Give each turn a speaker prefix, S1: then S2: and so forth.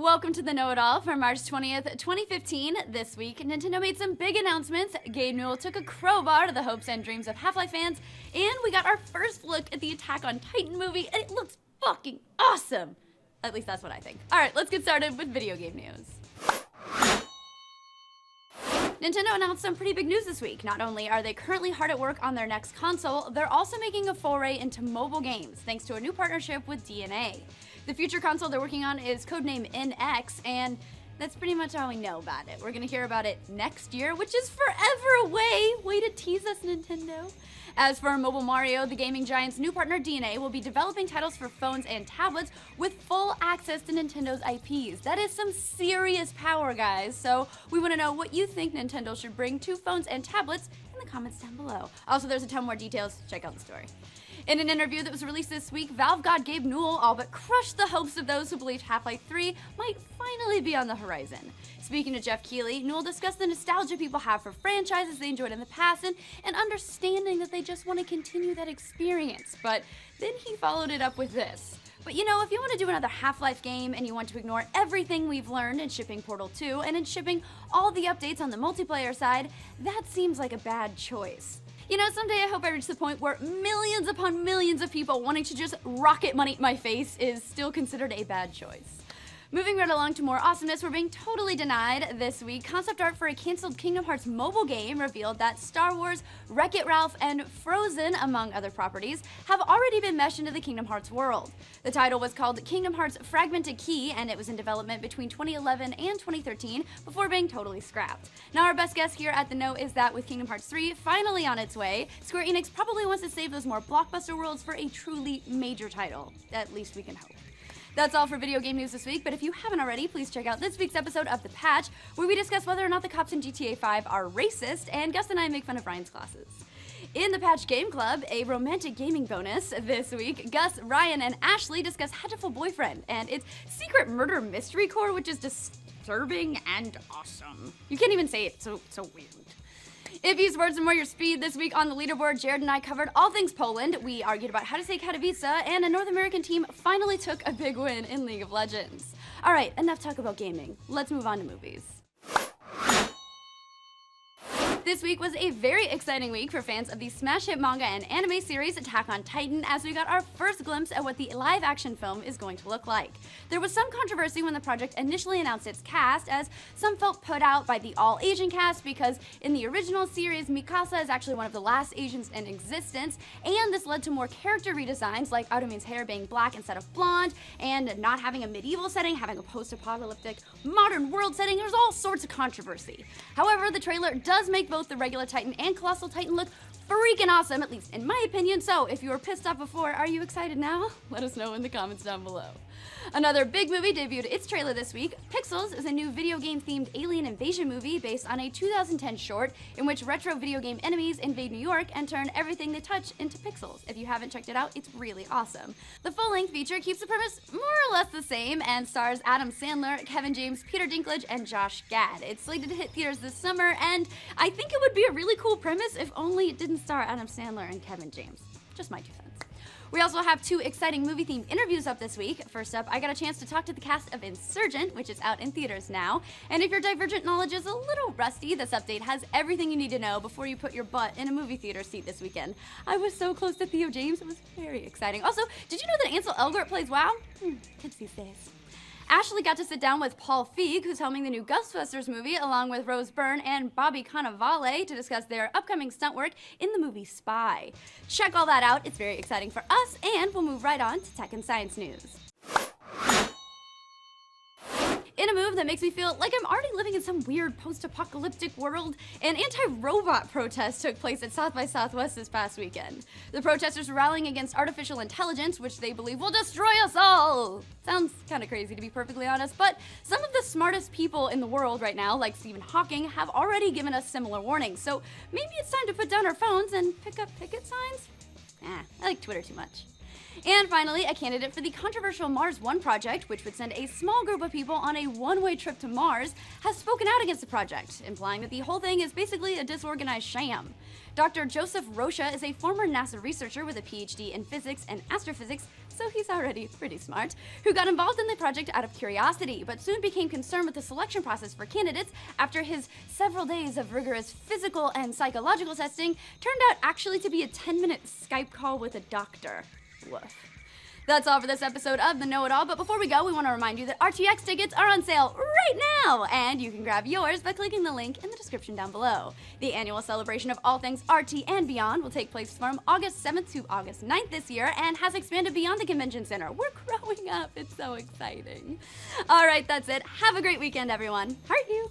S1: Welcome to the Know-It-All for March 20th, 2015. This week, Nintendo made some big announcements. Gabe Newell took a crowbar to the hopes and dreams of Half-Life fans, and we got our first look at the Attack on Titan movie, and it looks fucking awesome! At least that's what I think. Alright, let's get started with video game news. Nintendo announced some pretty big news this week. Not only are they currently hard at work on their next console, they're also making a foray into mobile games, thanks to a new partnership with DNA. The future console they're working on is codenamed NX, and that's pretty much all we know about it. We're gonna hear about it next year, which is forever away! Way to tease us, Nintendo. As for Mobile Mario, the gaming giant's new partner DNA will be developing titles for phones and tablets with full access to Nintendo's IPs. That is some serious power, guys. So we want to know what you think Nintendo should bring to phones and tablets in the comments down below. Also, there's a ton more details. Check out the story. In an interview that was released this week, Valve god Gabe Newell all but crushed the hopes of those who believed Half-Life 3 might finally be on the horizon. Speaking to Jeff Keighley, Newell discussed the nostalgia people have for franchises they enjoyed in the past and understanding that they just want to continue that experience. But then he followed it up with this. But you know, if you want to do another Half-Life game and you want to ignore everything we've learned in shipping Portal 2 and in shipping all the updates on the multiplayer side, that seems like a bad choice. You know, someday I hope I reach the point where millions upon millions of people wanting to just rocket money my face is still considered a bad choice. Moving right along to more awesomeness, we're being totally denied this week. Concept art for a canceled Kingdom Hearts mobile game revealed that Star Wars, Wreck-It Ralph, and Frozen, among other properties, have already been meshed into the Kingdom Hearts world. The title was called Kingdom Hearts Fragmented Key, and it was in development between 2011 and 2013 before being totally scrapped. Now our best guess here at The Note is that with Kingdom Hearts 3 finally on its way, Square Enix probably wants to save those more blockbuster worlds for a truly major title. At least we can hope. That's all for video game news this week, but if you haven't already, please check out this week's episode of The Patch, where we discuss whether or not the cops in GTA 5 are racist, and Gus and I make fun of Ryan's classes. In the Patch Game Club, a romantic gaming bonus this week, Gus, Ryan, and Ashley discuss Hatchful Boyfriend and its secret murder mystery core, which is disturbing and awesome. You can't even say it, so weird. If these words and more your speed this week on the leaderboard, Jared and I covered all things Poland. We argued about how to say Katowice, and a North American team finally took a big win in League of Legends. All right, enough talk about gaming. Let's move on to movies. This week was a very exciting week for fans of the smash hit manga and anime series Attack on Titan, as we got our first glimpse at what the live-action film is going to look like. There was some controversy when the project initially announced its cast, as some felt put out by the all-Asian cast because in the original series, Mikasa is actually one of the last Asians in existence, and this led to more character redesigns, like Arumi's hair being black instead of blonde, and not having a medieval setting, having a post-apocalyptic modern world setting. There's all sorts of controversy. However, the trailer does make both the regular Titan and Colossal Titan look freaking awesome, at least in my opinion. So if you were pissed off before, are you excited now? Let us know in the comments down below. Another big movie debuted its trailer this week. Pixels is a new video game-themed alien invasion movie based on a 2010 short in which retro video game enemies invade New York and turn everything they touch into pixels. If you haven't checked it out, it's really awesome. The full-length feature keeps the premise more or less the same and stars Adam Sandler, Kevin James, Peter Dinklage, and Josh Gad. It's slated to hit theaters this summer, and I think it would be a really cool premise if only it didn't star Adam Sandler and Kevin James. Just my 2 cents. We also have 2 exciting movie-themed interviews up this week. First up, I got a chance to talk to the cast of Insurgent, which is out in theaters now. And if your Divergent knowledge is a little rusty, this update has everything you need to know before you put your butt in a movie theater seat this weekend. I was so close to Theo James, it was very exciting. Also, did you know that Ansel Elgort plays WoW? Kids these days. Ashley got to sit down with Paul Feig, who's helming the new Ghostbusters movie, along with Rose Byrne and Bobby Cannavale to discuss their upcoming stunt work in the movie Spy. Check all that out, it's very exciting for us, and we'll move right on to tech and science news. In a move that makes me feel like I'm already living in some weird post-apocalyptic world, an anti-robot protest took place at South by Southwest this past weekend. The protesters were rallying against artificial intelligence, which they believe will destroy us all. Sounds kind of crazy to be perfectly honest, but some of the smartest people in the world right now, like Stephen Hawking, have already given us similar warnings. So maybe it's time to put down our phones and pick up picket signs? I like Twitter too much. And finally, a candidate for the controversial Mars One project, which would send a small group of people on a one-way trip to Mars, has spoken out against the project, implying that the whole thing is basically a disorganized sham. Dr. Joseph Rocha is a former NASA researcher with a PhD in physics and astrophysics, so he's already pretty smart, who got involved in the project out of curiosity, but soon became concerned with the selection process for candidates after his several days of rigorous physical and psychological testing turned out actually to be a 10-minute Skype call with a doctor. Woof. That's all for this episode of The Know-It-All, but before we go, we want to remind you that RTX tickets are on sale right now, and you can grab yours by clicking the link in the description down below. The annual celebration of all things RT and beyond will take place from August 7th to August 9th this year and has expanded beyond the convention center. We're growing up. It's so exciting. All right, that's it. Have a great weekend, everyone. Heart you.